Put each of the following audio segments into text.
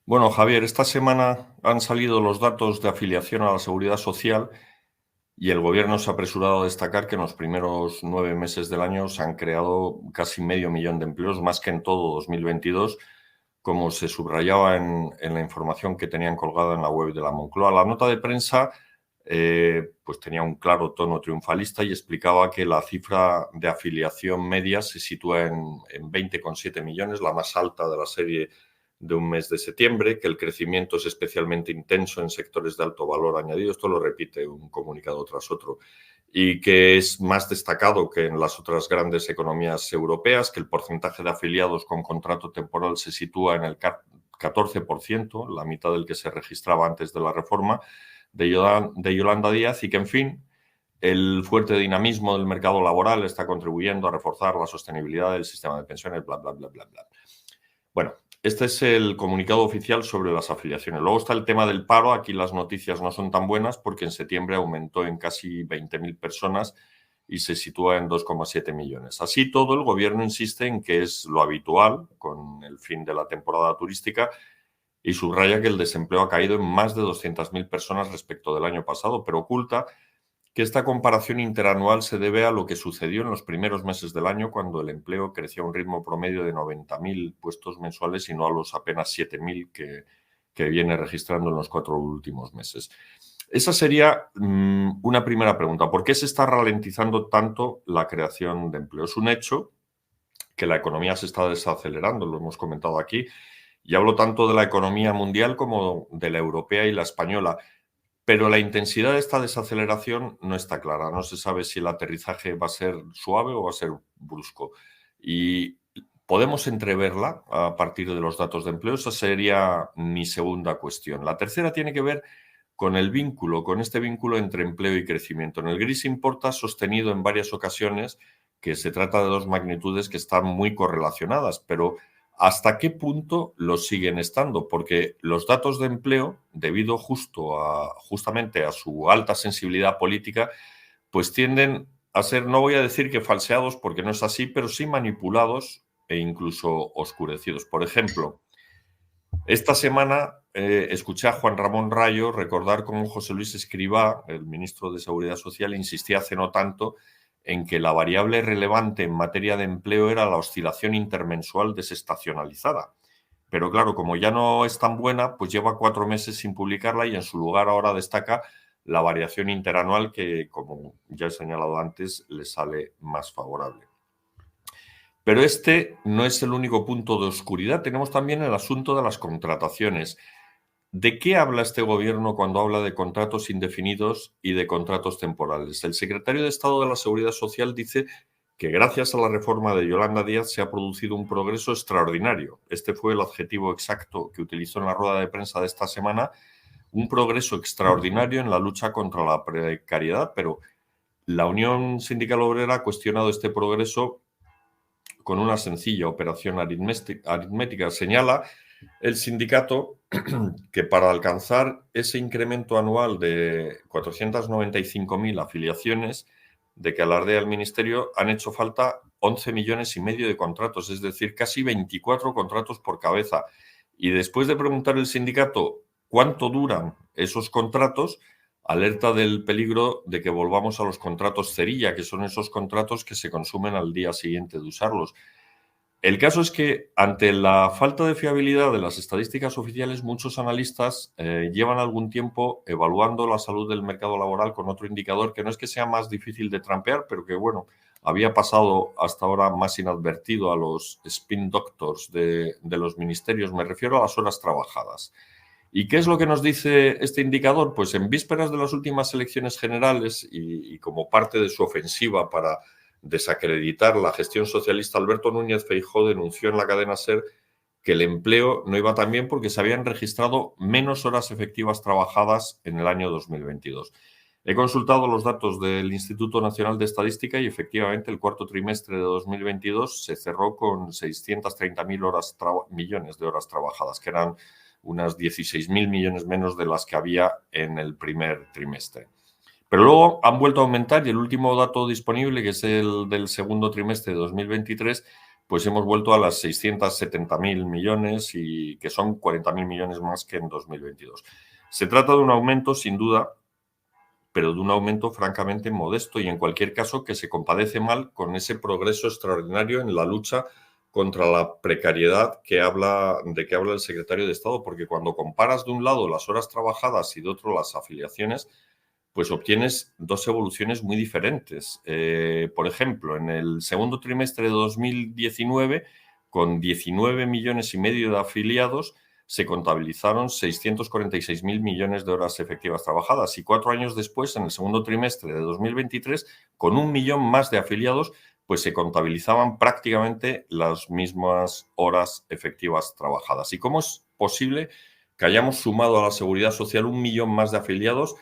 Bueno, Javier, esta semana han salido los datos de afiliación a la Seguridad Social y el Gobierno se ha apresurado a destacar que en los primeros 9 meses del año se han creado casi 500.000 de empleos, más que en todo 2022, como se subrayaba en la información que tenían colgada en la web de la Moncloa. La nota de prensa pues tenía un claro tono triunfalista y explicaba que la cifra de afiliación media se sitúa en 20,7 millones, la más alta de la serie de un mes de septiembre, que el crecimiento es especialmente intenso en sectores de alto valor añadido, esto lo repite un comunicado tras otro, y que es más destacado que en las otras grandes economías europeas, que el porcentaje de afiliados con contrato temporal se sitúa en el 14%, la mitad del que se registraba antes de la reforma de Yolanda Díaz, y que, en fin, el fuerte dinamismo del mercado laboral está contribuyendo a reforzar la sostenibilidad del sistema de pensiones, bla, bla, bla, bla, bla. Bueno, este es el comunicado oficial sobre las afiliaciones. Luego está el tema del paro. Aquí las noticias no son tan buenas porque en septiembre aumentó en casi 20.000 personas y se sitúa en 2,7 millones. Así todo, el Gobierno insiste en que es lo habitual con el fin de la temporada turística y subraya que el desempleo ha caído en más de 200.000 personas respecto del año pasado, pero oculta que esta comparación interanual se debe a lo que sucedió en los primeros meses del año, cuando el empleo creció a un ritmo promedio de 90.000 puestos mensuales y no a los apenas 7.000 que viene registrando en los 4 últimos meses. Esa sería una primera pregunta. ¿Por qué se está ralentizando tanto la creación de empleo? Es un hecho que la economía se está desacelerando, lo hemos comentado aquí, y hablo tanto de la economía mundial como de la europea y la española. Pero la intensidad de esta desaceleración no está clara. No se sabe si el aterrizaje va a ser suave o va a ser brusco. Y podemos entreverla a partir de los datos de empleo. Esa sería mi segunda cuestión. La tercera tiene que ver con el vínculo, con este vínculo entre empleo y crecimiento. En el Gris Importa ha sostenido en varias ocasiones que se trata de dos magnitudes que están muy correlacionadas, pero ¿hasta qué punto lo siguen estando? Porque los datos de empleo, debido justamente a su alta sensibilidad política, pues tienden a ser, no voy a decir que falseados, porque no es así, pero sí manipulados e incluso oscurecidos. Por ejemplo, esta semana escuché a Juan Ramón Rayo recordar cómo José Luis Escrivá, el ministro de Seguridad Social, insistía hace no tanto en que la variable relevante en materia de empleo era la oscilación intermensual desestacionalizada. Pero claro, como ya no es tan buena, pues lleva 4 meses sin publicarla y en su lugar ahora destaca la variación interanual que, como ya he señalado antes, le sale más favorable. Pero este no es el único punto de oscuridad. Tenemos también el asunto de las contrataciones. ¿De qué habla este gobierno cuando habla de contratos indefinidos y de contratos temporales? El secretario de Estado de la Seguridad Social dice que gracias a la reforma de Yolanda Díaz se ha producido un progreso extraordinario. Este fue el adjetivo exacto que utilizó en la rueda de prensa de esta semana, un progreso extraordinario en la lucha contra la precariedad, pero la Unión Sindical Obrera ha cuestionado este progreso con una sencilla operación aritmética. Señala el sindicato que para alcanzar ese incremento anual de 495.000 afiliaciones de que alardea el Ministerio han hecho falta 11,5 millones de contratos, es decir, casi 24 contratos por cabeza. Y después de preguntar el sindicato cuánto duran esos contratos, alerta del peligro de que volvamos a los contratos cerilla, que son esos contratos que se consumen al día siguiente de usarlos. El caso es que, ante la falta de fiabilidad de las estadísticas oficiales, muchos analistas llevan algún tiempo evaluando la salud del mercado laboral con otro indicador que no es que sea más difícil de trampear, pero que, bueno, había pasado hasta ahora más inadvertido a los spin doctors de los ministerios. Me refiero a las horas trabajadas. ¿Y qué es lo que nos dice este indicador? Pues en vísperas de las últimas elecciones generales y como parte de su ofensiva para desacreditar la gestión socialista, Alberto Núñez Feijóo denunció en la cadena SER que el empleo no iba tan bien porque se habían registrado menos horas efectivas trabajadas en el año 2022. He consultado los datos del Instituto Nacional de Estadística y efectivamente el cuarto trimestre de 2022 se cerró con 630.000 millones de horas trabajadas, que eran unas 16.000 millones menos de las que había en el primer trimestre. Pero luego han vuelto a aumentar y el último dato disponible, que es el del segundo trimestre de 2023, pues hemos vuelto a las 670.000 millones, y que son 40.000 millones más que en 2022. Se trata de un aumento, sin duda, pero de un aumento francamente modesto, y en cualquier caso que se compadece mal con ese progreso extraordinario en la lucha contra la precariedad de que habla el secretario de Estado, porque cuando comparas de un lado las horas trabajadas y de otro las afiliaciones, pues obtienes dos evoluciones muy diferentes. Por ejemplo, en el segundo trimestre de 2019, con 19,5 millones de afiliados, se contabilizaron 646.000 millones de horas efectivas trabajadas, y 4 años después, en el segundo trimestre de 2023, con 1 millón más de afiliados, pues se contabilizaban prácticamente las mismas horas efectivas trabajadas. ¿Y cómo es posible que hayamos sumado a la Seguridad Social 1 millón más de afiliados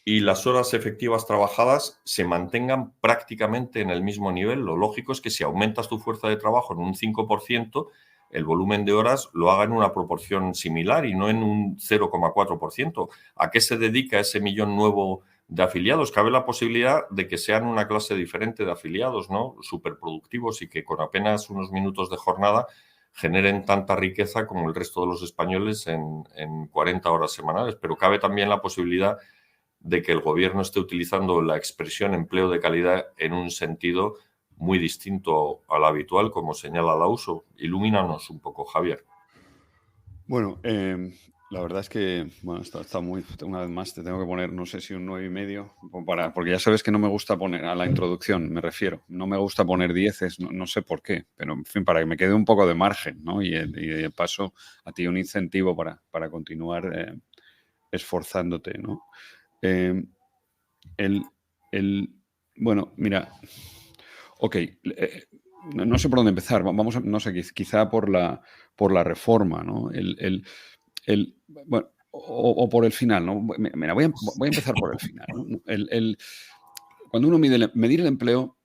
y las horas efectivas trabajadas se mantengan prácticamente en el mismo nivel? Lo lógico es que si aumentas tu fuerza de trabajo en un 5%, el volumen de horas lo haga en una proporción similar y no en un 0,4%. ¿A qué se dedica ese millón nuevo de afiliados? Cabe la posibilidad de que sean una clase diferente de afiliados, ¿no? Superproductivos, y que con apenas unos minutos de jornada generen tanta riqueza como el resto de los españoles en 40 horas semanales. Pero cabe también la posibilidad de que el gobierno esté utilizando la expresión empleo de calidad en un sentido muy distinto al habitual, como señala Lauso. Ilumínanos un poco, Javier. Bueno, la verdad es que, bueno, está muy, una vez más te tengo que poner, no sé si un 9,5, porque ya sabes que no me gusta poner, a la introducción me refiero, no me gusta poner 10, no sé por qué, pero en fin, para que me quede un poco de margen, ¿no? Y de paso a ti un incentivo para continuar esforzándote, ¿no? Eh, bueno, mira, ok, no sé por dónde empezar, vamos a, no sé, quizá por la reforma, ¿no? Bueno, o por el final, ¿no? Mira, voy a empezar por el final, ¿no? Cuando uno medir el empleo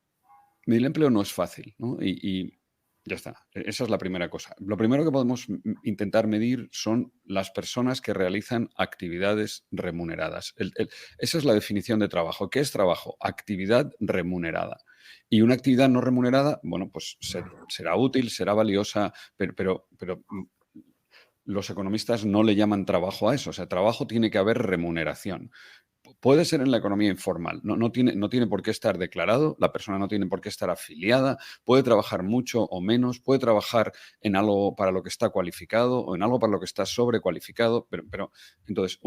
no es fácil, ¿no? Y ya está, esa es la primera cosa. Lo primero que podemos intentar medir son las personas que realizan actividades remuneradas. Esa es la definición de trabajo. ¿Qué es trabajo? Actividad remunerada. Y una actividad no remunerada, bueno, pues será útil, será valiosa, pero los economistas no le llaman trabajo a eso. O sea, trabajo tiene que haber remuneración. Puede ser en la economía informal, no tiene por qué estar declarado, la persona no tiene por qué estar afiliada, puede trabajar mucho o menos, puede trabajar en algo para lo que está cualificado o en algo para lo que está sobrecualificado, pero entonces,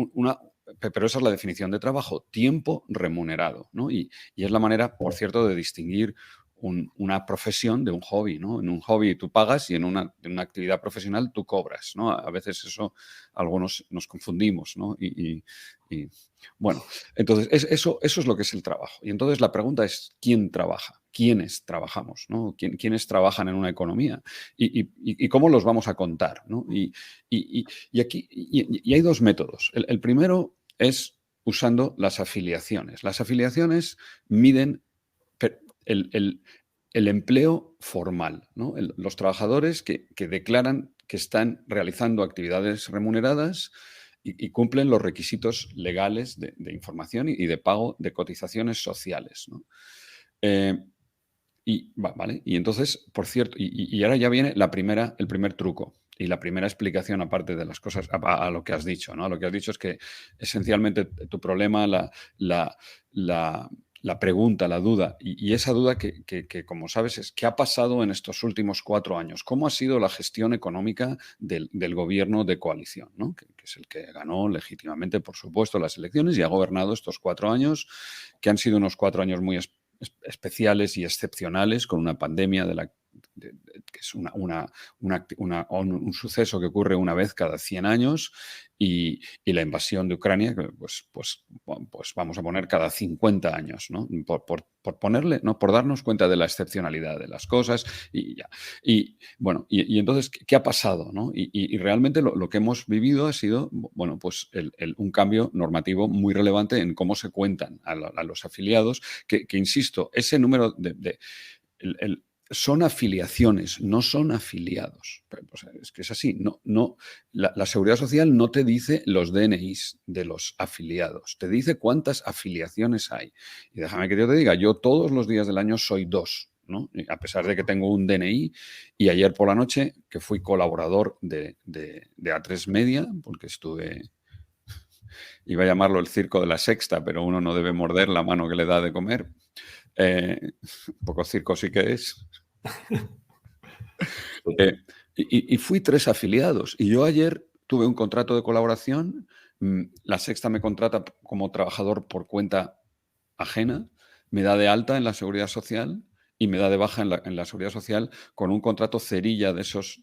pero esa es la definición de trabajo, tiempo remunerado, ¿no? Y es la manera, por cierto, de distinguir una profesión de un hobby, ¿no? En un hobby tú pagas y en una actividad profesional tú cobras, ¿no? A veces eso algunos nos confundimos, ¿no? Y bueno, entonces eso es lo que es el trabajo. Y entonces la pregunta es, ¿quién trabaja? ¿Quiénes trabajamos? ¿No? ¿Quiénes trabajan en una economía? ¿Y cómo los vamos a contar? ¿No? Aquí hay dos métodos. El primero es usando las afiliaciones. Las afiliaciones miden el empleo formal, ¿no? Los trabajadores que declaran que están realizando actividades remuneradas y cumplen los requisitos legales de información y de pago de cotizaciones sociales, ¿no? ¿Vale? Y entonces, por cierto, y ahora ya viene el primer truco y la primera explicación, aparte de las cosas, a lo que has dicho, ¿no? Lo que has dicho es que esencialmente tu problema, la pregunta, la duda, y esa duda que, como sabes, es ¿qué ha pasado en estos últimos 4 años? ¿Cómo ha sido la gestión económica del gobierno de coalición, ¿no? Que es el que ganó legítimamente, por supuesto, las elecciones y ha gobernado estos 4 años, que han sido unos 4 años muy especiales y excepcionales, con una pandemia que es un suceso que ocurre una vez cada 100 años y la invasión de Ucrania, que pues vamos a poner cada 50 años, ¿no? Por ponerle, ¿no? Por darnos cuenta de la excepcionalidad de las cosas y ya. Y bueno, y entonces, ¿qué ha pasado, ¿no? Y realmente lo que hemos vivido ha sido, bueno, pues un cambio normativo muy relevante en cómo se cuentan a los afiliados, que insisto, ese número son afiliaciones, no son afiliados. Es que es así. La Seguridad Social no te dice los DNIs de los afiliados, te dice cuántas afiliaciones hay. Y déjame que yo te diga, yo todos los días del año soy 2. ¿no? A pesar de que tengo un DNI, y ayer por la noche, que fui colaborador de A3 Media, porque iba a llamarlo el circo de la sexta, pero uno no debe morder la mano que le da de comer. Un poco circo sí que es. Y fui 3 afiliados. Y yo ayer tuve un contrato de colaboración. La Sexta me contrata como trabajador por cuenta ajena, me da de alta en la Seguridad Social y me da de baja en la Seguridad Social con un contrato cerilla de esos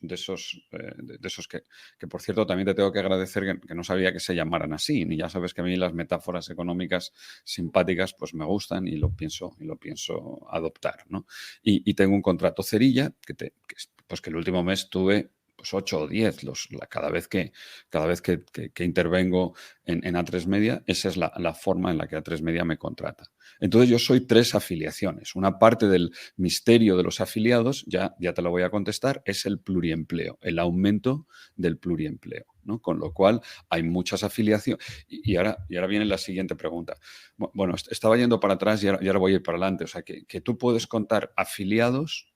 que, por cierto, también te tengo que agradecer que no sabía que se llamaran así. Y ya sabes que a mí las metáforas económicas simpáticas pues me gustan y lo pienso adoptar, ¿no? Y tengo un contrato cerilla que el último mes tuve pues 8 o 10 cada vez que intervengo en A3 Media. Esa es la forma en la que A3 Media me contrata. Entonces yo soy 3 afiliaciones. Una parte del misterio de los afiliados, ya te lo voy a contestar, es el pluriempleo, el aumento del pluriempleo, ¿no? Con lo cual hay muchas afiliaciones. Y ahora viene la siguiente pregunta. Bueno, estaba yendo para atrás y ahora voy a ir para adelante. O sea, que tú puedes contar afiliados.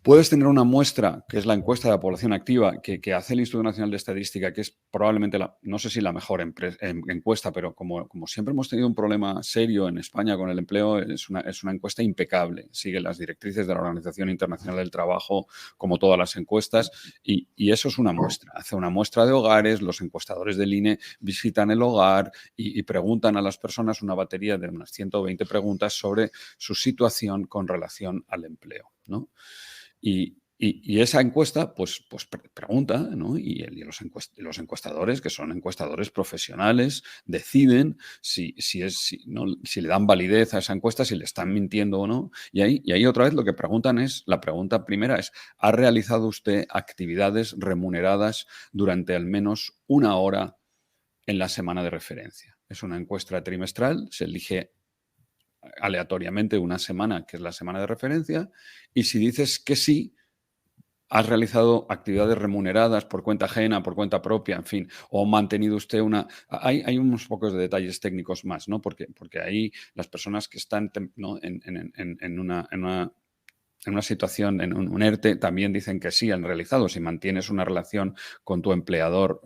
Puedes tener una muestra, que es la encuesta de la población activa, que hace el Instituto Nacional de Estadística, que es probablemente, no sé si la mejor encuesta, pero como siempre hemos tenido un problema serio en España con el empleo, es una encuesta impecable. Sigue las directrices de la Organización Internacional del Trabajo, como todas las encuestas, y eso es una muestra. Hace una muestra de hogares, los encuestadores del INE visitan el hogar y preguntan a las personas una batería de unas 120 preguntas sobre su situación con relación al empleo, ¿no? Y esa encuesta, pues pregunta, ¿no? Y los encuestadores, que son encuestadores profesionales, deciden si le dan validez a esa encuesta, si le están mintiendo o no. Y ahí otra vez lo que preguntan la pregunta primera es: ¿ha realizado usted actividades remuneradas durante al menos 1 hora en la semana de referencia? Es una encuesta trimestral, se elige aleatoriamente una semana, que es la semana de referencia, y si dices que sí, has realizado actividades remuneradas por cuenta ajena, por cuenta propia, en fin, o mantenido usted una... Hay unos pocos de detalles técnicos más, ¿no? Porque ahí las personas que están, ¿no?, en una situación, en un ERTE, también dicen que sí han realizado, si mantienes una relación con tu empleador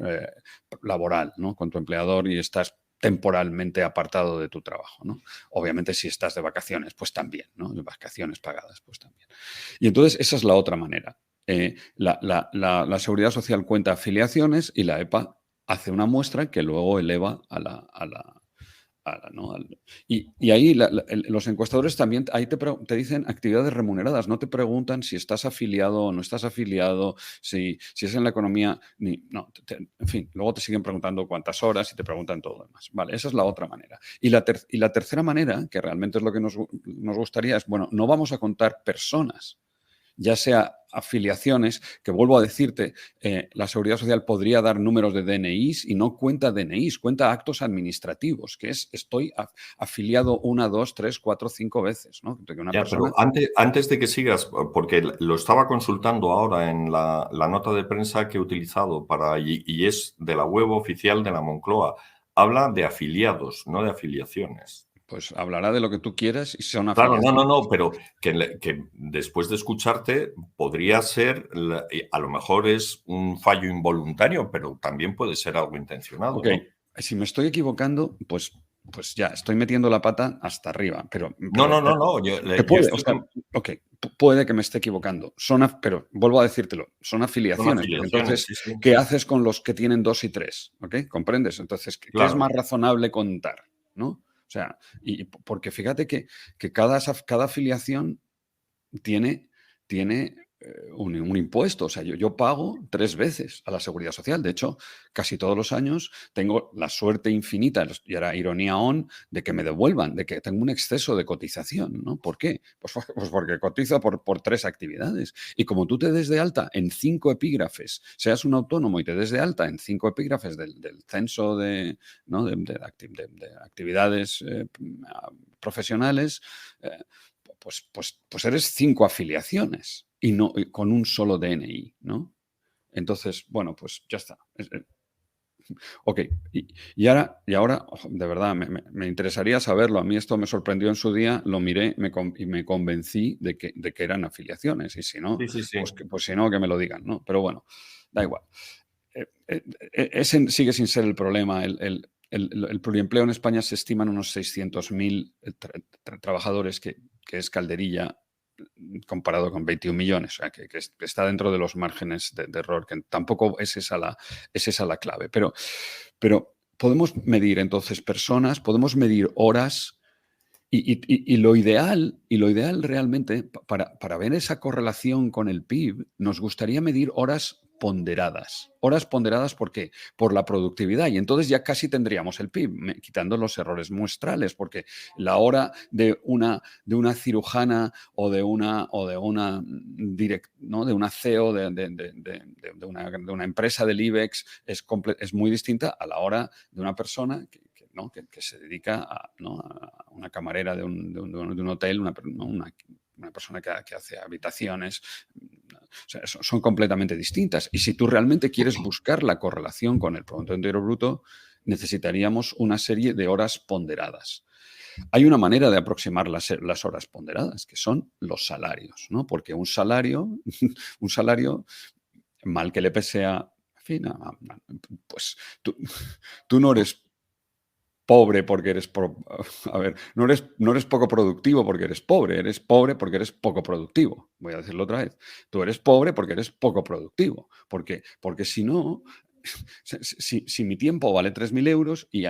laboral, ¿no? Con tu empleador y estás temporalmente apartado de tu trabajo, ¿no? Obviamente, si estás de vacaciones, pues también, ¿no? De vacaciones pagadas, pues también. Y entonces esa es la otra manera. La Seguridad Social cuenta afiliaciones y la EPA hace una muestra que luego eleva ¿no? Y ahí los encuestadores también ahí te dicen actividades remuneradas, no te preguntan si estás afiliado o no estás afiliado, si es en la economía, en fin, luego te siguen preguntando cuántas horas y te preguntan todo lo demás. Vale, esa es la otra manera. Y la tercera manera, que realmente es lo que nos gustaría, es, bueno, no vamos a contar personas, ya sea afiliaciones, que vuelvo a decirte, la Seguridad Social podría dar números de DNIs y no cuenta DNIs, cuenta actos administrativos, que es estoy afiliado 1, 2, 3, 4, 5 veces, ¿no? Que una persona... Pero antes de que sigas, porque lo estaba consultando ahora en la nota de prensa que he utilizado y es de la web oficial de la Moncloa, habla de afiliados, no de afiliaciones. Pues hablará de lo que tú quieras y son Claro, afiliaciones. no, pero que después de escucharte podría ser, a lo mejor es un fallo involuntario, pero también puede ser algo intencionado, Ok, ¿no? si me estoy equivocando, pues ya estoy metiendo la pata hasta arriba, pero No, yo puede, o estoy sea, ok, puede que me esté equivocando, pero vuelvo a decírtelo, son con afiliaciones, porque afiliaciones, entonces, sí, sí. ¿qué haces con los que tienen 2 y 3? ¿Ok? ¿Comprendes? Entonces, ¿qué es Claro. más razonable contar? ¿No? O sea, porque fíjate que cada afiliación tiene un impuesto. O sea, yo pago 3 veces a la Seguridad Social. De hecho, casi todos los años tengo la suerte infinita, y ahora ironía de que me devuelvan, de que tengo un exceso de cotización, ¿no? ¿Por qué? Pues porque cotizo por 3 actividades. Y como tú te des de alta en 5 epígrafes, seas un autónomo y te des de alta en 5 epígrafes del censo ¿no?, de actividades profesionales, pues eres 5 afiliaciones y con un solo DNI, ¿no? Entonces, bueno, pues ya está. Ok, y ahora, ojo, de verdad, me interesaría saberlo. A mí esto me sorprendió en su día, lo miré y me convencí de que eran afiliaciones. Y si no, Sí, sí, sí. pues si no, que me lo digan, ¿no? Pero bueno, da igual. Ese sigue sin ser el problema. El pluriempleo en España se estiman unos 600.000 trabajadores, que es calderilla comparado con 21 millones, o sea, que está dentro de los márgenes de error, que tampoco es esa la clave. Pero podemos medir entonces personas, podemos medir horas. Y lo ideal realmente, para ver esa correlación con el PIB, nos gustaría medir horas ponderadas. Horas ponderadas, ¿por qué? Por la productividad. Y entonces ya casi tendríamos el PIB, quitando los errores muestrales, porque la hora de una cirujana o de una ¿no? de una CEO de una empresa del IBEX es muy distinta a la hora de una persona ¿no? que se dedica ¿no? a una camarera de un hotel, una persona que hace habitaciones. O sea, son completamente distintas. Y si tú realmente quieres buscar la correlación con el Producto Interior Bruto, necesitaríamos una serie de horas ponderadas. Hay una manera de aproximar las horas ponderadas, que son los salarios, ¿no? Porque un salario, mal que le pese a... En fin, pues tú no eres pobre porque eres... A ver, no eres poco productivo porque eres pobre porque eres poco productivo. Voy a decirlo otra vez. Tú eres pobre porque eres poco productivo. Porque si no, si mi tiempo vale 3.000 euros y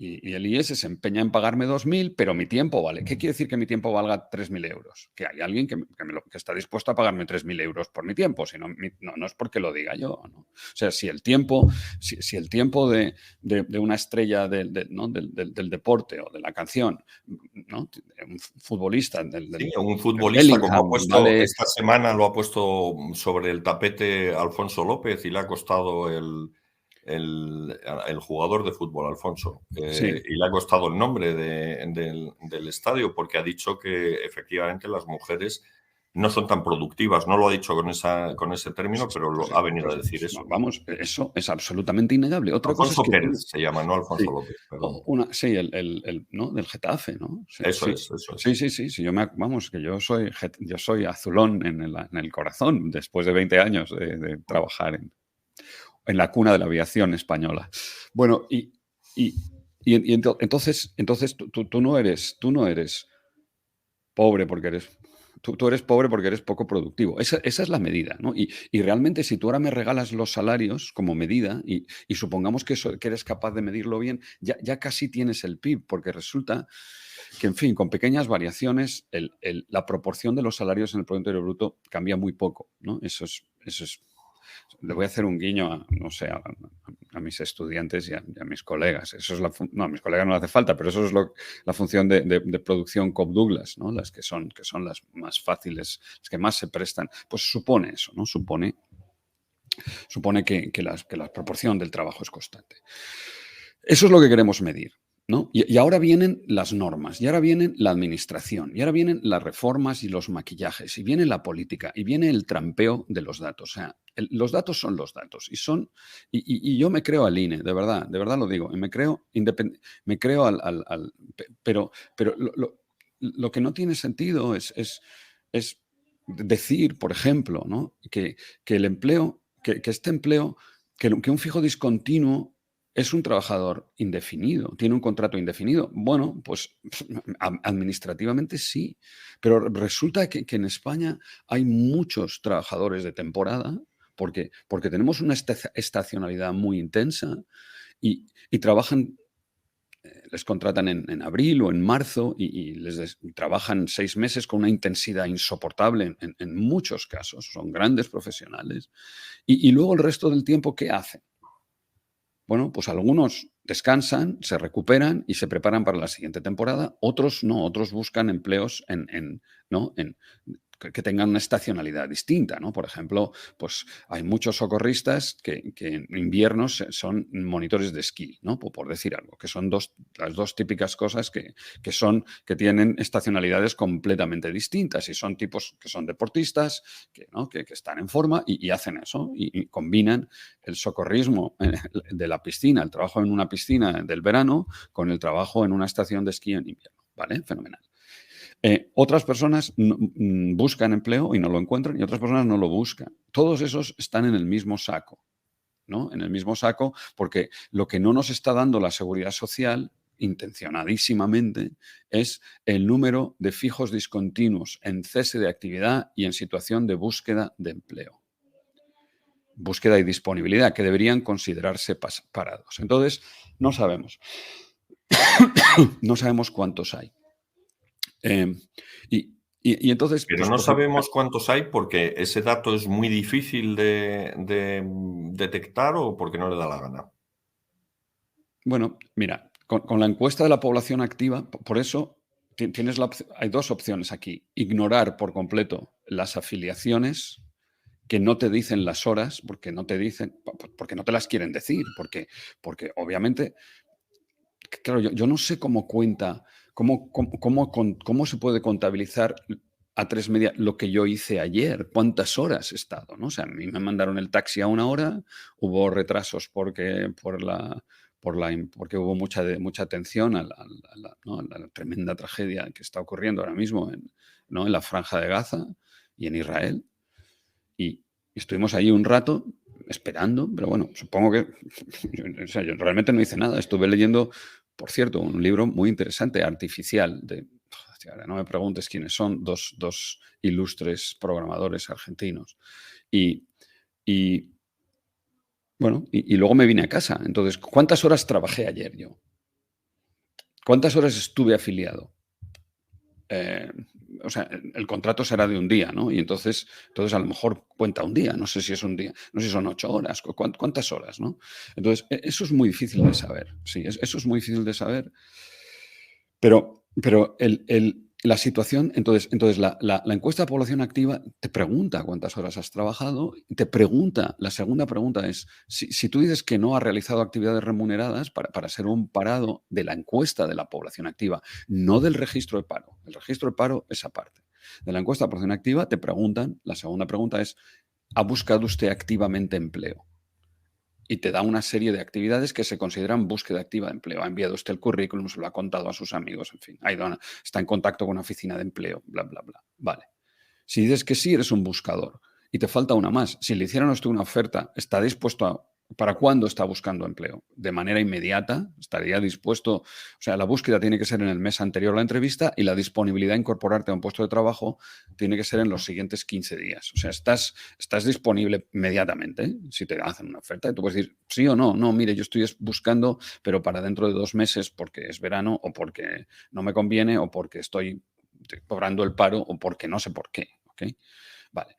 el IES se empeña en pagarme 2.000, pero mi tiempo vale. ¿Qué quiere decir que mi tiempo valga 3.000 euros? Que hay alguien que está dispuesto a pagarme 3.000 euros por mi tiempo, si no, no es porque lo diga yo, ¿no? O sea, si el tiempo de una estrella ¿no? del deporte o de la canción, ¿no? Un futbolista Sí, un del futbolista, como ha Bellingham, puesto vale. esta semana, lo ha puesto sobre el tapete Alfonso López y le ha costado el jugador de fútbol, Alfonso, Sí. y le ha costado el nombre del estadio, porque ha dicho que efectivamente las mujeres no son tan productivas. No lo ha dicho con ese término, pero ha venido a decir eso. Vamos, eso es absolutamente innegable. Otra cosa es Alfonso que tú... Pérez se llama, no Alfonso Sí, López, perdón. sí, ¿no? Del Getafe, ¿no? Sí, Eso sí. es, eso es. Sí, vamos, que yo soy azulón en el corazón después de 20 años de trabajar en la cuna de la aviación española. Bueno, entonces tú no eres pobre porque eres... Tú eres pobre porque eres poco productivo. Esa es la medida, ¿no? Y realmente, si tú ahora me regalas los salarios como medida y supongamos que eres capaz de medirlo bien, ya casi tienes el PIB, porque resulta que, en fin, con pequeñas variaciones, la proporción de los salarios en el Producto Interior Bruto cambia muy poco, ¿no? Eso es. Le voy a hacer un guiño no sé, a mis estudiantes y a mis colegas. Eso es no, a mis colegas no le hace falta, pero eso es la función de producción Cobb Douglas, ¿no? Las que son las más fáciles, las que más se prestan. Pues supone eso, ¿no? Supone que la proporción del trabajo es constante. Eso es lo que queremos medir, ¿no? Y ahora vienen las normas, y ahora viene la administración, y ahora vienen las reformas y los maquillajes, y viene la política, y viene el trampeo de los datos. O sea, los datos son los datos, y yo me creo al INE, de verdad lo digo, y me creo pero lo que no tiene sentido es decir, por ejemplo, ¿no? que el empleo, que este empleo, que un fijo discontinuo es un trabajador indefinido, tiene un contrato indefinido. Bueno, pues administrativamente sí, pero resulta que en España hay muchos trabajadores de temporada porque tenemos una estacionalidad muy intensa y trabajan, les contratan en abril o en marzo y trabajan 6 meses con una intensidad insoportable en muchos casos, son grandes profesionales. Y luego el resto del tiempo, ¿qué hacen? Bueno, pues algunos descansan, se recuperan y se preparan para la siguiente temporada. Otros no, otros buscan empleos ¿no? que tengan una estacionalidad distinta, ¿no? Por ejemplo, pues hay muchos socorristas que en invierno son monitores de esquí, ¿no? Por decir algo, que son las dos típicas cosas que tienen estacionalidades completamente distintas y son tipos que son deportistas, ¿no? que están en forma y hacen eso y combinan el socorrismo de la piscina, el trabajo en una piscina del verano con el trabajo en una estación de esquí en invierno, ¿vale? Fenomenal. Otras personas buscan empleo y no lo encuentran y otras personas no lo buscan. Todos esos están en el mismo saco, ¿no? En el mismo saco, porque lo que no nos está dando la seguridad social, intencionadísimamente, es el número de fijos discontinuos en cese de actividad y en situación de búsqueda de empleo. Búsqueda y disponibilidad, que deberían considerarse parados. Entonces, no sabemos. No sabemos cuántos hay. Y entonces... Pero no sabemos cuántos hay porque ese dato es muy difícil de detectar o porque no le da la gana. Bueno, mira, con la encuesta de la población activa, por eso hay dos opciones aquí. Ignorar por completo las afiliaciones que no te dicen las horas, porque no te las quieren decir, porque obviamente, claro, yo no sé cómo cuenta, cómo se puede contabilizar a 3:30 lo que yo hice ayer, cuántas horas he estado, ¿no? O sea, a mí me mandaron el taxi a 1 hora, hubo retrasos porque hubo mucha atención a la tremenda tragedia que está ocurriendo ahora mismo en la Franja de Gaza y en Israel. Y estuvimos allí un rato esperando, pero bueno, supongo que yo realmente no hice nada. Estuve leyendo, por cierto, un libro muy interesante, Artificial, ahora no me preguntes quiénes son, dos ilustres programadores argentinos. Y bueno, y luego me vine a casa. Entonces, ¿cuántas horas trabajé ayer yo? ¿Cuántas horas estuve afiliado? O sea, el contrato será de un día, ¿no? Y entonces a lo mejor cuenta un día, no sé si es un día, no sé si son 8 horas, ¿cuántas horas, no? Entonces, eso es muy difícil de saber, sí, eso es muy difícil de saber, pero la situación, entonces la encuesta de población activa te pregunta cuántas horas has trabajado, te pregunta, la segunda pregunta es, si tú dices que no has realizado actividades remuneradas para ser un parado de la encuesta de la población activa, no del registro de paro. El registro de paro es aparte. De la encuesta de población activa te preguntan, la segunda pregunta es, ¿ha buscado usted activamente empleo? Y te da una serie de actividades que se consideran búsqueda activa de empleo. Ha enviado usted el currículum, se lo ha contado a sus amigos, en fin, está en contacto con una oficina de empleo, bla, bla, bla. Vale. Si dices que sí, eres un buscador. Y te falta una más. Si le hicieran a usted una oferta, ¿está dispuesto a... ¿Para cuándo está buscando empleo? ¿De manera inmediata? ¿Estaría dispuesto? O sea, la búsqueda tiene que ser en el mes anterior a la entrevista y la disponibilidad a incorporarte a un puesto de trabajo tiene que ser en los siguientes 15 días. O sea, estás disponible inmediatamente, ¿eh? Si te hacen una oferta, y tú puedes decir sí o no. No, mire, yo estoy buscando, pero para dentro de 2 meses porque es verano o porque no me conviene o porque estoy cobrando el paro o porque no sé por qué. ¿Ok? Vale.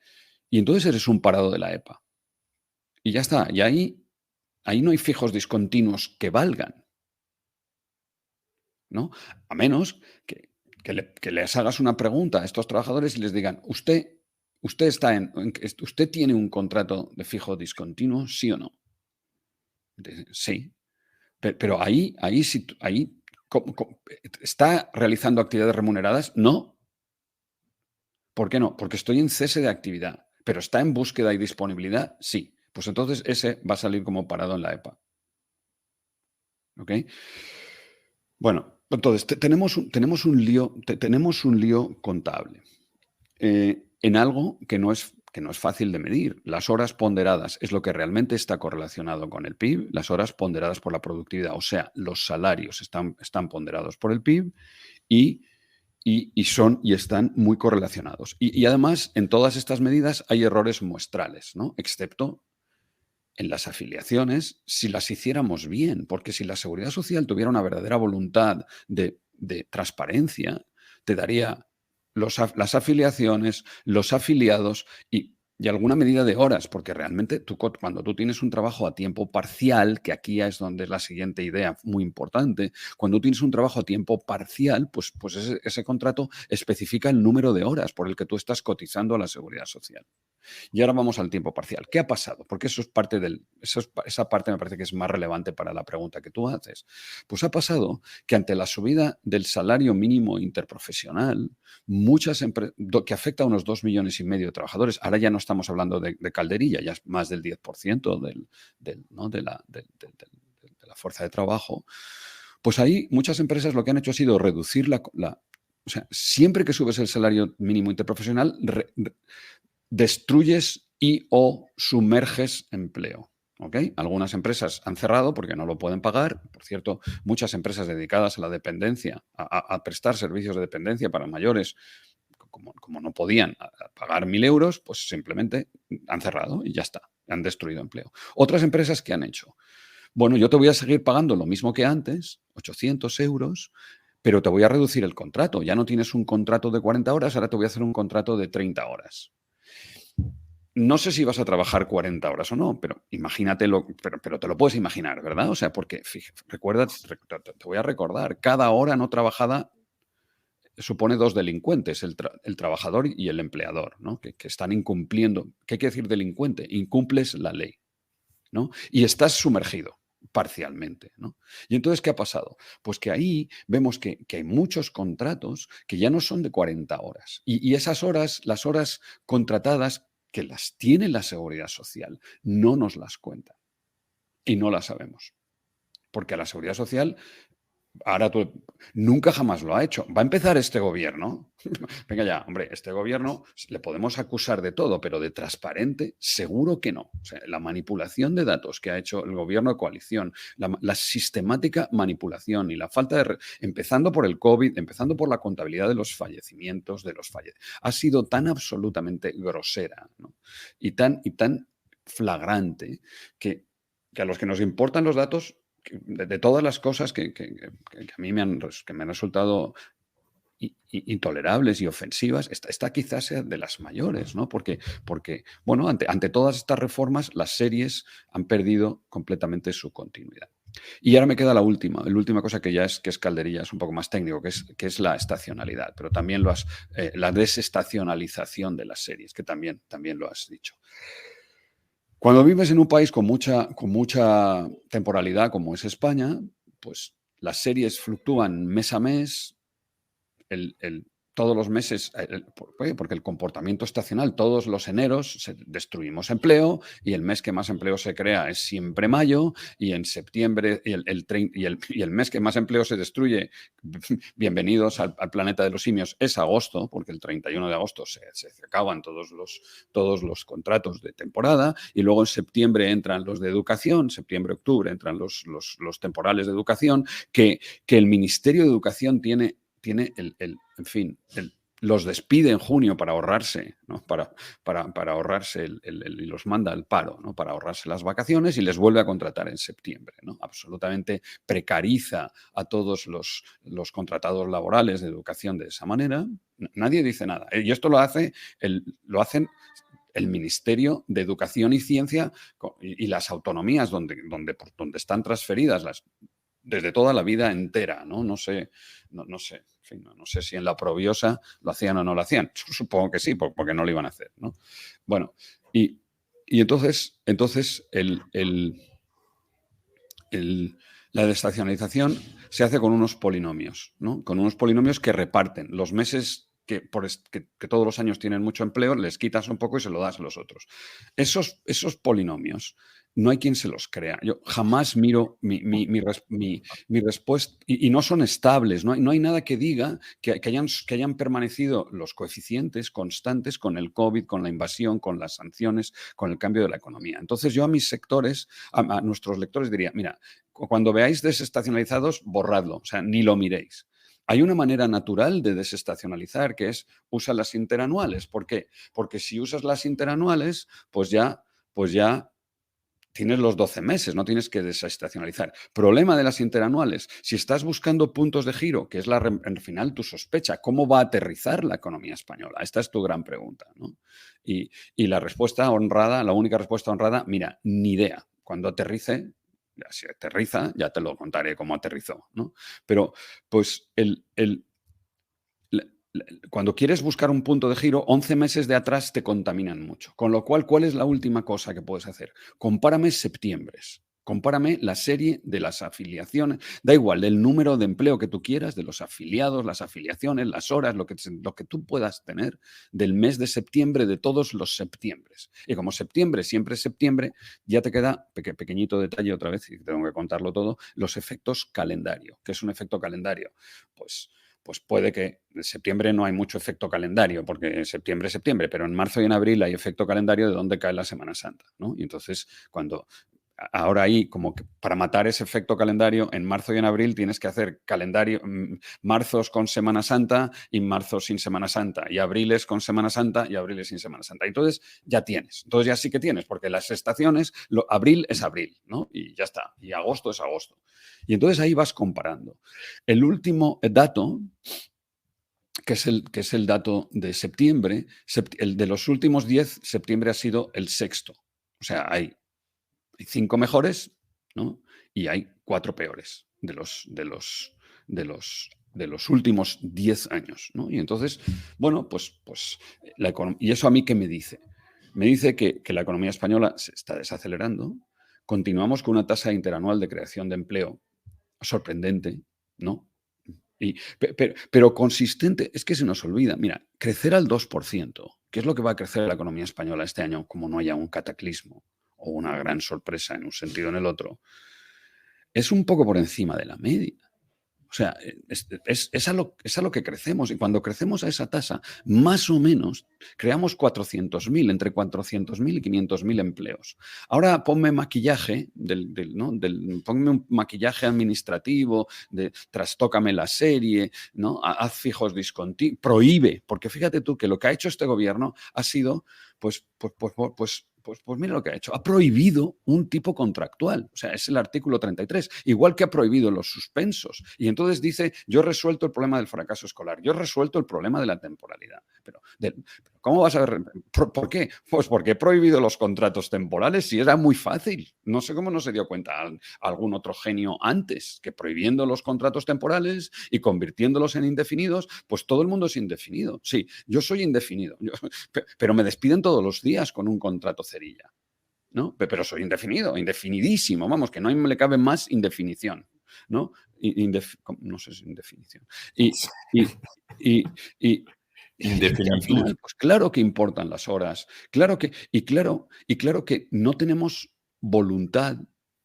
Y entonces eres un parado de la EPA. Y ya está. Y ahí no hay fijos discontinuos que valgan, ¿no? A menos que les hagas una pregunta a estos trabajadores y les digan, ¿usted tiene un contrato de fijo discontinuo, sí o no? Sí. Pero ahí ¿está realizando actividades remuneradas? No. ¿Por qué no? Porque estoy en cese de actividad. ¿Pero está en búsqueda y disponibilidad? Sí. Pues entonces ese va a salir como parado en la EPA. ¿Ok? Bueno, entonces tenemos un lío contable en algo que no es fácil de medir. Las horas ponderadas es lo que realmente está correlacionado con el PIB, las horas ponderadas por la productividad, o sea, los salarios están ponderados por el PIB y están muy correlacionados. Y además, en todas estas medidas hay errores muestrales, ¿no? Excepto en las afiliaciones, si las hiciéramos bien, porque si la Seguridad Social tuviera una verdadera voluntad de transparencia, te daría las afiliaciones, los afiliados y y alguna medida de horas, porque realmente cuando tú tienes un trabajo a tiempo parcial, que aquí es donde es la siguiente idea muy importante, cuando tienes un trabajo a tiempo parcial, pues ese contrato especifica el número de horas por el que tú estás cotizando a la Seguridad Social. Y ahora vamos al tiempo parcial. ¿Qué ha pasado? Porque esa parte me parece que es más relevante para la pregunta que tú haces. Pues ha pasado que ante la subida del salario mínimo interprofesional, muchas empresas, que afecta a unos 2,5 millones de trabajadores, ahora ya no estamos hablando de calderilla, ya es más del 10% de la fuerza de trabajo, pues ahí muchas empresas lo que han hecho ha sido reducir o sea, siempre que subes el salario mínimo interprofesional, destruyes o sumerges empleo. ¿Okay? Algunas empresas han cerrado porque no lo pueden pagar. Por cierto, muchas empresas dedicadas a la dependencia, a prestar servicios de dependencia para mayores, como no podían pagar 1.000 euros, pues simplemente han cerrado y ya está. Han destruido empleo. Otras empresas, ¿qué han hecho? Bueno, yo te voy a seguir pagando lo mismo que antes, 800 euros, pero te voy a reducir el contrato. Ya no tienes un contrato de 40 horas, ahora te voy a hacer un contrato de 30 horas. No sé si vas a trabajar 40 horas o no, pero imagínatelo, pero te lo puedes imaginar, ¿verdad? O sea, porque recuerda, te voy a recordar, cada hora no trabajada supone 2 delincuentes, el trabajador y el empleador, ¿no? Que están incumpliendo. ¿Qué quiere decir delincuente? Incumples la ley, ¿no? Y estás sumergido parcialmente, ¿no? Y entonces, ¿qué ha pasado? Pues que ahí vemos que hay muchos contratos que ya no son de 40 horas. Y esas horas, las horas contratadas, que las tiene la Seguridad Social, no nos las cuentan. Y no las sabemos. Porque a la Seguridad Social, ahora nunca jamás lo ha hecho. Va a empezar este gobierno. Venga ya, hombre, este gobierno le podemos acusar de todo, pero de transparente, seguro que no. O sea, la manipulación de datos que ha hecho el gobierno de coalición, la sistemática manipulación y la falta de... Empezando por el COVID, empezando por la contabilidad de los fallecimientos, ha sido tan absolutamente grosera, ¿no? y tan flagrante que a los que nos importan los datos, de todas las cosas que a mí me han resultado intolerables y ofensivas, esta quizás sea de las mayores, ¿no? Porque bueno, ante todas estas reformas, las series han perdido completamente su continuidad. Y ahora me queda la última cosa que es calderilla, es un poco más técnico, que es la estacionalidad, pero también la desestacionalización de las series, que también lo has dicho. Cuando vives en un país con mucha temporalidad como es España, pues las series fluctúan mes a mes, todos los meses, porque el comportamiento estacional, todos los eneros destruimos empleo y el mes que más empleo se crea es siempre mayo y en septiembre y el mes que más empleo se destruye, bienvenidos al planeta de los simios, es agosto, porque el 31 de agosto se acaban todos los contratos de temporada y luego en septiembre entran los de educación, septiembre-octubre entran los temporales de educación, que el Ministerio de Educación tiene en fin, los despide en junio para ahorrarse, ¿no? Para ahorrarse y los manda al paro, ¿no? Para ahorrarse las vacaciones y les vuelve a contratar en septiembre, ¿no? Absolutamente precariza a todos los contratados laborales de educación de esa manera. Nadie dice nada. Y esto lo hacen el Ministerio de Educación y Ciencia y las autonomías donde están transferidas desde toda la vida entera, ¿no? No sé, en fin, no sé si en la Proviosa lo hacían o no lo hacían. Supongo que sí, porque no lo iban a hacer, ¿no? Bueno, y entonces la desestacionalización se hace con unos polinomios, ¿no? Con unos polinomios que reparten los meses que todos los años tienen mucho empleo, les quitas un poco y se lo das a los otros. Esos polinomios no hay quien se los crea. Yo jamás miro mi respuesta y no son estables. No hay nada que diga que hayan permanecido los coeficientes constantes con el COVID, con la invasión, con las sanciones, con el cambio de la economía. Entonces yo a mis sectores, a nuestros lectores diría, mira, cuando veáis desestacionalizados, borradlo, o sea, ni lo miréis. Hay una manera natural de desestacionalizar que es usa las interanuales. ¿Por qué? Porque si usas las interanuales, pues ya tienes los 12 meses, no tienes que desestacionalizar. Problema de las interanuales, si estás buscando puntos de giro, que es al final tu sospecha, ¿cómo va a aterrizar la economía española? Esta es tu gran pregunta, ¿no? Y la respuesta honrada, la única respuesta honrada, mira, ni idea. Cuando aterrice, si aterriza, ya te lo contaré cómo aterrizó, ¿no? Pero, pues, cuando quieres buscar un punto de giro, 11 meses de atrás te contaminan mucho. Con lo cual, ¿cuál es la última cosa que puedes hacer? Compárame septiembres. Compárame la serie de las afiliaciones. Da igual, del número de empleo que tú quieras, de los afiliados, las afiliaciones, las horas, lo que tú puedas tener del mes de septiembre, de todos los septiembres. Y como septiembre siempre es septiembre, ya te queda, pequeñito detalle otra vez, y tengo que contarlo todo, los efectos calendario. ¿Qué es un efecto calendario? Pues puede que en septiembre no hay mucho efecto calendario, porque en septiembre es septiembre, pero en marzo y en abril hay efecto calendario de dónde cae la Semana Santa, ¿no? Y entonces, ahora ahí, como que para matar ese efecto calendario, en marzo y en abril tienes que hacer calendario, marzos con Semana Santa y marzos sin Semana Santa, y abriles con Semana Santa y abriles sin Semana Santa. Entonces ya tienes, entonces ya sí que tienes, porque las estaciones, abril es abril, ¿no? Y ya está, y agosto es agosto. Y entonces ahí vas comparando. El último dato, que es el dato de septiembre, el de los últimos 10, septiembre ha sido el sexto. O sea, hay 5 mejores, ¿no? Y hay 4 peores de los últimos 10 años, ¿no? Y entonces, bueno, pues ¿y eso a mí qué me dice? Me dice que la economía española se está desacelerando, continuamos con una tasa interanual de creación de empleo sorprendente, ¿no? Pero consistente, es que se nos olvida. Mira, crecer al 2%, ¿qué es lo que va a crecer la economía española este año, como no haya un cataclismo o una gran sorpresa en un sentido o en el otro? Es un poco por encima de la media. O sea, es a lo que crecemos. Y cuando crecemos a esa tasa, más o menos creamos 400.000, entre 400.000 y 500.000 empleos. Ahora ponme maquillaje, ponme un maquillaje administrativo, trastócame la serie, ¿no? Haz fijos discontinuos, prohíbe, porque fíjate tú que lo que ha hecho este gobierno ha sido, pues mira lo que ha hecho. Ha prohibido un tipo contractual. O sea, es el artículo 33. Igual que ha prohibido los suspensos. Y entonces dice, yo he resuelto el problema del fracaso escolar. Yo he resuelto el problema de la temporalidad. Pero ¿cómo vas a ver? ¿Por qué? Pues porque he prohibido los contratos temporales y era muy fácil. No sé cómo no se dio cuenta algún otro genio antes, que prohibiendo los contratos temporales y convirtiéndolos en indefinidos, pues todo el mundo es indefinido. Sí, yo soy indefinido, pero me despiden todos los días con un contrato cerilla, ¿no? Pero soy indefinido, indefinidísimo, vamos, que no le cabe más indefinición, ¿no? No sé si indefinición. Y al final, pues claro que importan las horas, claro que no tenemos voluntad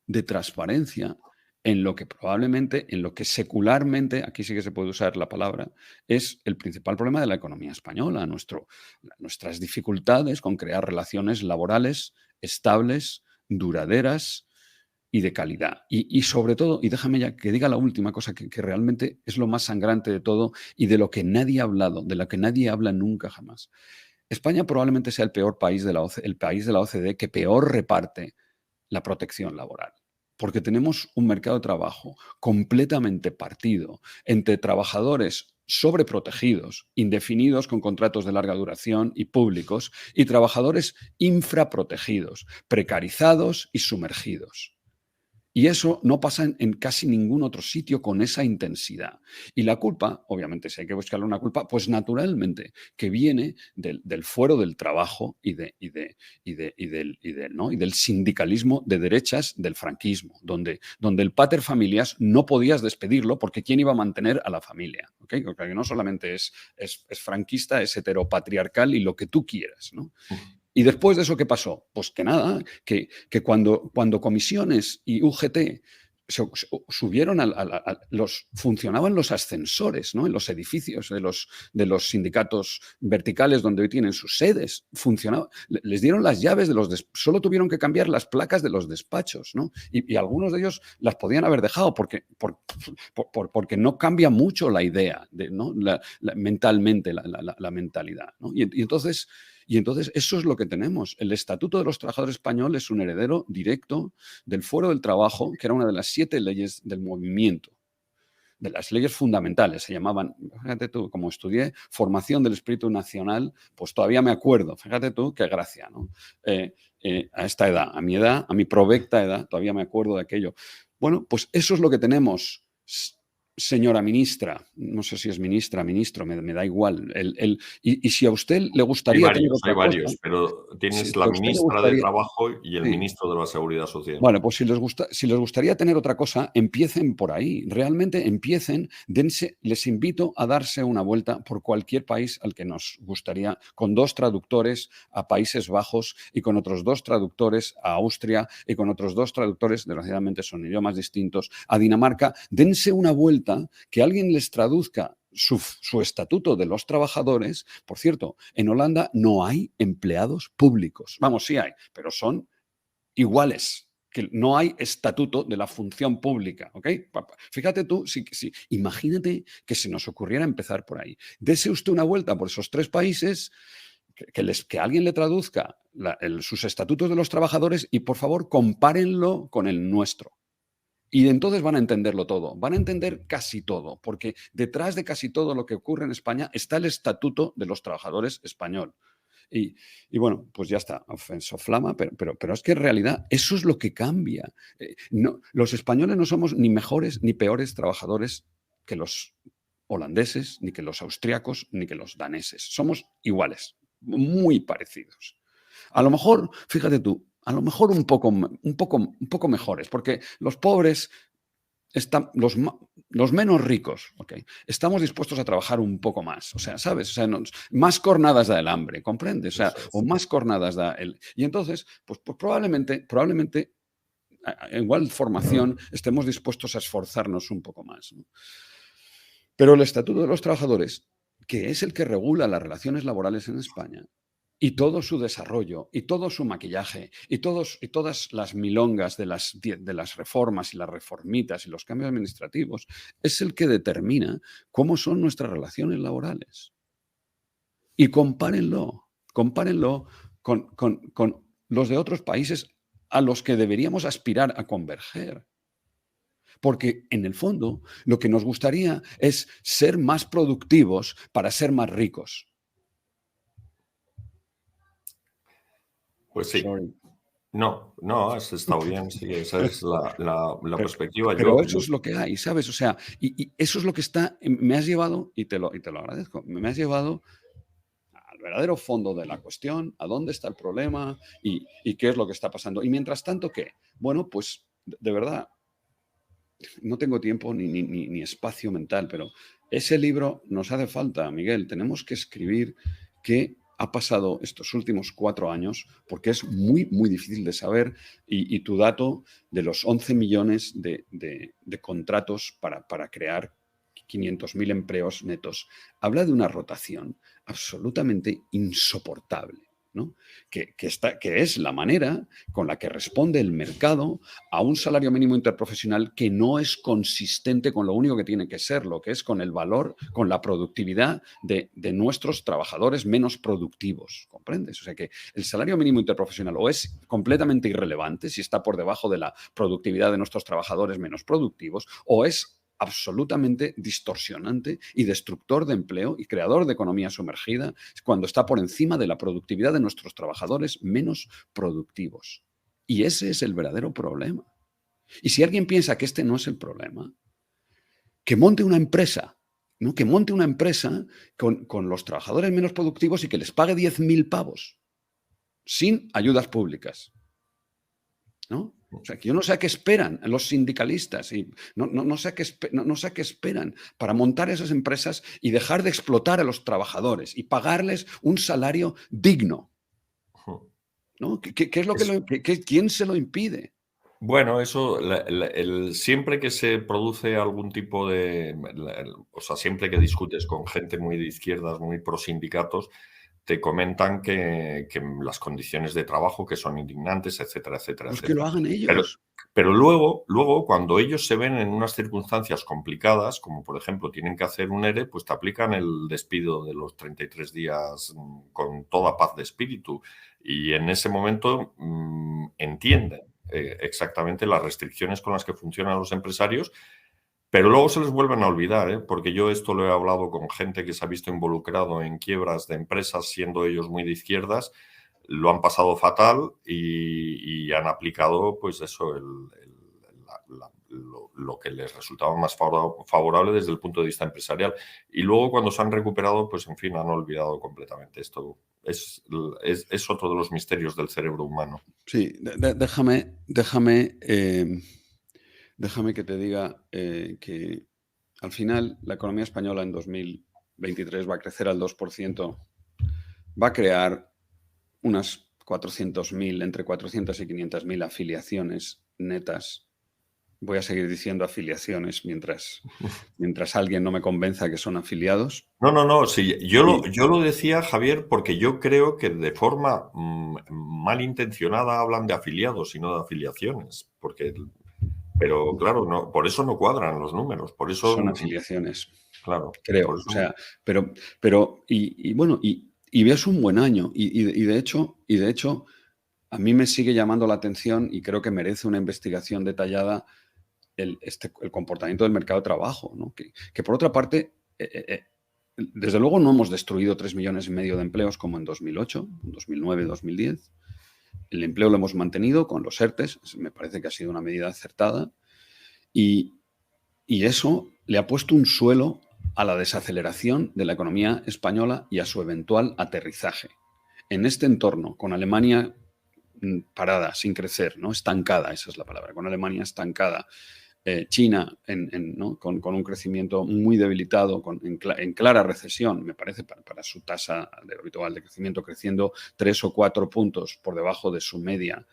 de transparencia en lo que probablemente, en lo que secularmente, aquí sí que se puede usar la palabra, es el principal problema de la economía española, nuestras dificultades con crear relaciones laborales estables, duraderas y de calidad. Y sobre todo, y déjame ya que diga la última cosa que realmente es lo más sangrante de todo y de lo que nadie ha hablado, de lo que nadie habla nunca jamás. España probablemente sea el peor país el país de la OCDE que peor reparte la protección laboral. Porque tenemos un mercado de trabajo completamente partido entre trabajadores sobreprotegidos, indefinidos con contratos de larga duración y públicos, y trabajadores infraprotegidos, precarizados y sumergidos. Y eso no pasa en casi ningún otro sitio con esa intensidad. Y la culpa, obviamente, si hay que buscarle una culpa, pues naturalmente que viene del fuero del trabajo y del sindicalismo de derechas del franquismo, donde el pater familias no podías despedirlo porque ¿quién iba a mantener a la familia? ¿Okay? Porque no solamente es franquista, es heteropatriarcal y lo que tú quieras, ¿no? ¿Y después de eso qué pasó? Pues que nada, que cuando comisiones y UGT subieron funcionaban los ascensores, ¿no? En los edificios de los sindicatos verticales donde hoy tienen sus sedes. Funcionaba. Les dieron las llaves solo tuvieron que cambiar las placas de los despachos, ¿no? Y algunos de ellos las podían haber dejado porque no cambia mucho la idea, ¿no? Mentalmente la mentalidad, ¿no? Y entonces Y entonces eso es lo que tenemos. El Estatuto de los Trabajadores Españoles es un heredero directo del Fuero del Trabajo, que era una de las 7 leyes del movimiento, de las leyes fundamentales, se llamaban, fíjate tú, como estudié formación del espíritu nacional, pues todavía me acuerdo, fíjate tú, qué gracia, ¿no? A esta edad, a mi provecta edad, todavía me acuerdo de aquello. Bueno, pues eso es lo que tenemos, señora ministra, no sé si es ministra, ministro, me da igual. Y si a usted le gustaría tener Hay otra cosa, varios, pero si tienes a la usted le ministra de gustaría, Trabajo y el sí. ministro de la Seguridad Social. Bueno, pues si les gustaría tener otra cosa, empiecen por ahí. Realmente empiecen, les invito a darse una vuelta por cualquier país al que nos gustaría, con 2 traductores a Países Bajos y con otros 2 traductores a Austria y con otros 2 traductores, desgraciadamente son idiomas distintos, a Dinamarca. Dense una vuelta, que alguien les traduzca su estatuto de los trabajadores. Por cierto, en Holanda no hay empleados públicos. Vamos, sí hay, pero son iguales, que no hay estatuto de la función pública, ¿ok? Fíjate tú, imagínate que se nos ocurriera empezar por ahí. Dese usted una vuelta por esos 3 países, que alguien le traduzca sus estatutos de los trabajadores y, por favor, compárenlo con el nuestro. Y entonces van a entenderlo todo, van a entender casi todo, porque detrás de casi todo lo que ocurre en España está el Estatuto de los Trabajadores español. Y bueno, pues ya está, ofensoflama, pero es que en realidad eso es lo que cambia. No, los españoles no somos ni mejores ni peores trabajadores que los holandeses, ni que los austriacos, ni que los daneses. Somos iguales, muy parecidos. A lo mejor, fíjate tú, a lo mejor un poco mejores, porque los pobres los menos ricos, okay, estamos dispuestos a trabajar un poco más, o sea, ¿sabes? O sea, más cornadas da el hambre, ¿comprendes? O sea, o más cornadas da el... Y entonces, pues probablemente, a igual formación, estemos dispuestos a esforzarnos un poco más, ¿no? Pero el Estatuto de los Trabajadores, que es el que regula las relaciones laborales en España, y todo su desarrollo, y todo su maquillaje, y todas las milongas de las reformas y las reformitas y los cambios administrativos, es el que determina cómo son nuestras relaciones laborales. Y compárenlo con los de otros países a los que deberíamos aspirar a converger. Porque en el fondo lo que nos gustaría es ser más productivos para ser más ricos. Pues sí. Sorry. No, has estado bien, sí, esa es la perspectiva. Pero eso es lo que hay, ¿sabes? O sea, y eso es lo que está, me has llevado, y te lo agradezco, me has llevado al verdadero fondo de la cuestión, a dónde está el problema y qué es lo que está pasando. Y mientras tanto, ¿qué? Bueno, pues de verdad, no tengo tiempo ni espacio mental, pero ese libro nos hace falta, Miguel. Tenemos que escribir qué ha pasado estos últimos 4 años, porque es muy, muy difícil de saber. Y tu dato de los 11 millones de contratos para crear 500.000 empleos netos habla de una rotación absolutamente insoportable, ¿no? Que es la manera con la que responde el mercado a un salario mínimo interprofesional que no es consistente con lo único que tiene que ser, lo que es con el valor, con la productividad de nuestros trabajadores menos productivos, ¿comprendes? O sea que el salario mínimo interprofesional o es completamente irrelevante si está por debajo de la productividad de nuestros trabajadores menos productivos, o es absolutamente distorsionante y destructor de empleo y creador de economía sumergida cuando está por encima de la productividad de nuestros trabajadores menos productivos. Y ese es el verdadero problema. Y si alguien piensa que este no es el problema, que monte una empresa, ¿no? Que monte una empresa con los trabajadores menos productivos y que les pague 10.000 pavos sin ayudas públicas, ¿no? O sea, que yo no sé a qué esperan los sindicalistas y no sé a qué esperan para montar esas empresas y dejar de explotar a los trabajadores y pagarles un salario digno, ¿no? ¿Qué es lo quién se lo impide? Bueno, eso, siempre que se produce algún tipo de, o sea, siempre que discutes con gente muy de izquierdas, muy pro sindicatos, te comentan que las condiciones de trabajo que son indignantes, etcétera, etcétera, Pues que lo etcétera. hagan ellos. Pero luego, cuando ellos se ven en unas circunstancias complicadas, como por ejemplo tienen que hacer un ERE, pues te aplican el despido de los 33 días con toda paz de espíritu. Y en ese momento entienden exactamente las restricciones con las que funcionan los empresarios, pero luego se les vuelven a olvidar, ¿eh? Porque yo esto lo he hablado con gente que se ha visto involucrado en quiebras de empresas, siendo ellos muy de izquierdas, lo han pasado fatal y han aplicado, pues eso, lo que les resultaba más favorable desde el punto de vista empresarial. Y luego, cuando se han recuperado, pues en fin, han olvidado completamente esto. Es otro de los misterios del cerebro humano. Sí, déjame que te diga que al final la economía española en 2023 va a crecer al 2%, va a crear unas 400.000, entre 400 y 500.000 afiliaciones netas. Voy a seguir diciendo afiliaciones mientras alguien no me convenza que son afiliados. No, sí, yo lo decía, Javier, porque yo creo que de forma malintencionada hablan de afiliados y no de afiliaciones, pero claro, no, por eso no cuadran los números, por eso son afiliaciones, claro, creo. por eso, O sea, pero bueno, es un buen año y de hecho a mí me sigue llamando la atención y creo que merece una investigación detallada el comportamiento del mercado de trabajo, ¿no? Que por otra parte, desde luego no hemos destruido 3,5 millones de empleos como en 2008, 2009, 2010. El empleo lo hemos mantenido con los ERTES, me parece que ha sido una medida acertada y eso le ha puesto un suelo a la desaceleración de la economía española y a su eventual aterrizaje. En este entorno, con Alemania parada, sin crecer, ¿no? Estancada, esa es la palabra, con Alemania estancada, China ¿no? con un crecimiento muy debilitado, en clara recesión, me parece, para su tasa habitual de crecimiento, creciendo 3 o 4 puntos por debajo de su media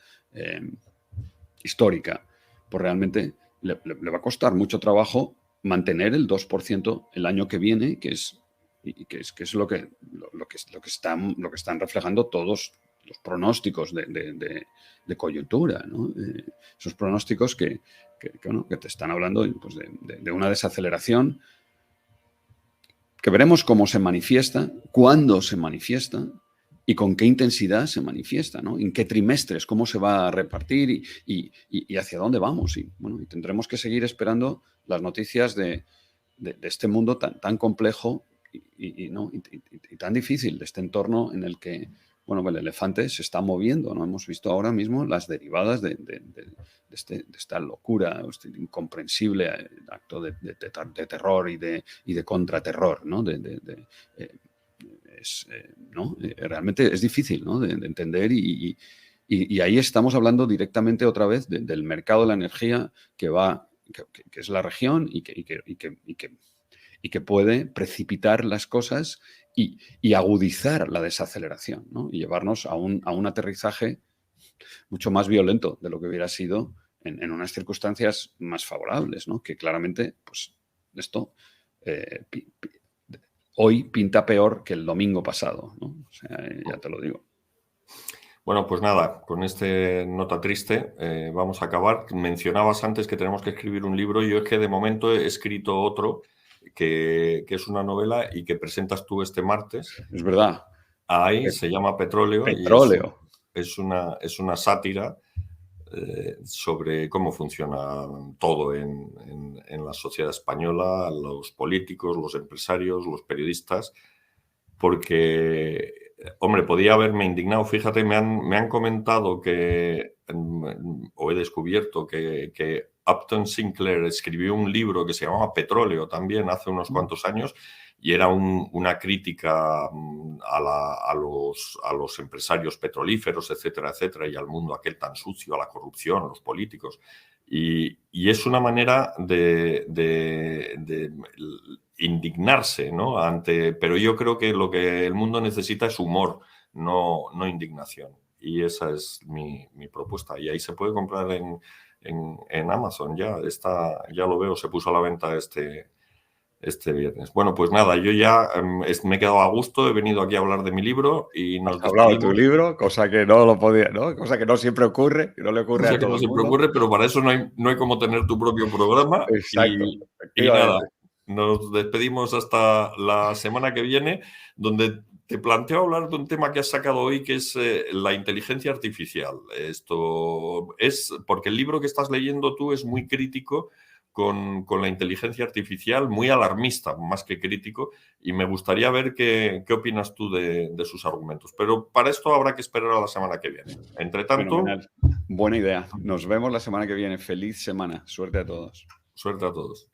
histórica, pues realmente le va a costar mucho trabajo mantener el 2% el año que viene, que es lo que están reflejando todos los pronósticos de coyuntura, ¿no? Esos pronósticos que te están hablando pues, de una desaceleración que veremos cómo se manifiesta, cuándo se manifiesta y con qué intensidad se manifiesta, ¿no? En qué trimestres, cómo se va a repartir y hacia dónde vamos. Y tendremos que seguir esperando las noticias de este mundo tan complejo y tan difícil, de este entorno en el que el elefante se está moviendo, ¿no? Hemos visto ahora mismo las derivadas de esta locura, este incomprensible acto de terror y de contraterror, ¿no? Realmente es difícil, ¿no? de entender y ahí estamos hablando directamente otra vez del mercado de la energía que es la región y que puede precipitar las cosas y agudizar la desaceleración, ¿no? Y llevarnos a un aterrizaje mucho más violento de lo que hubiera sido en unas circunstancias más favorables, ¿no? Que claramente, pues, esto hoy pinta peor que el domingo pasado, ¿no? O sea, ya te lo digo. Bueno, pues nada, con este nota triste vamos a acabar. Mencionabas antes que tenemos que escribir un libro. Yo es que de momento he escrito otro que es una novela y que presentas tú este martes. Es verdad. Ahí se llama Petróleo. Petróleo. Y es una sátira sobre cómo funciona todo en la sociedad española, los políticos, los empresarios, los periodistas, porque, hombre, podía haberme indignado. Fíjate, me han comentado o he descubierto que Upton Sinclair escribió un libro que se llamaba Petróleo también hace unos cuantos años y era una crítica a los empresarios petrolíferos, etcétera, etcétera, y al mundo aquel tan sucio, a la corrupción, a los políticos. Y es una manera de indignarse, ¿no? Pero yo creo que lo que el mundo necesita es humor, no indignación. Y esa es mi propuesta. Y ahí se puede comprar en Amazon ya. Ya lo veo, se puso a la venta este viernes. Bueno, pues nada, yo ya me he quedado a gusto, he venido aquí a hablar de mi libro y nos Has hablado de tu despedimos. libro, cosa que no lo podía, ¿no? Cosa que no siempre ocurre, que no le ocurre Cosa a que todo no el siempre mundo. ocurre, pero para eso no hay como tener tu propio programa. Exacto, Y nada, efectivamente. nos despedimos hasta la semana que viene, donde te planteo hablar de un tema que has sacado hoy, que es la inteligencia artificial. Esto es porque el libro que estás leyendo tú es muy crítico con la inteligencia artificial, muy alarmista, más que crítico, y me gustaría ver qué opinas tú de sus argumentos. Pero para esto habrá que esperar a la semana que viene. Entre tanto, Fenomenal. Buena idea. Nos vemos la semana que viene. Feliz semana. Suerte a todos. suerte a todos.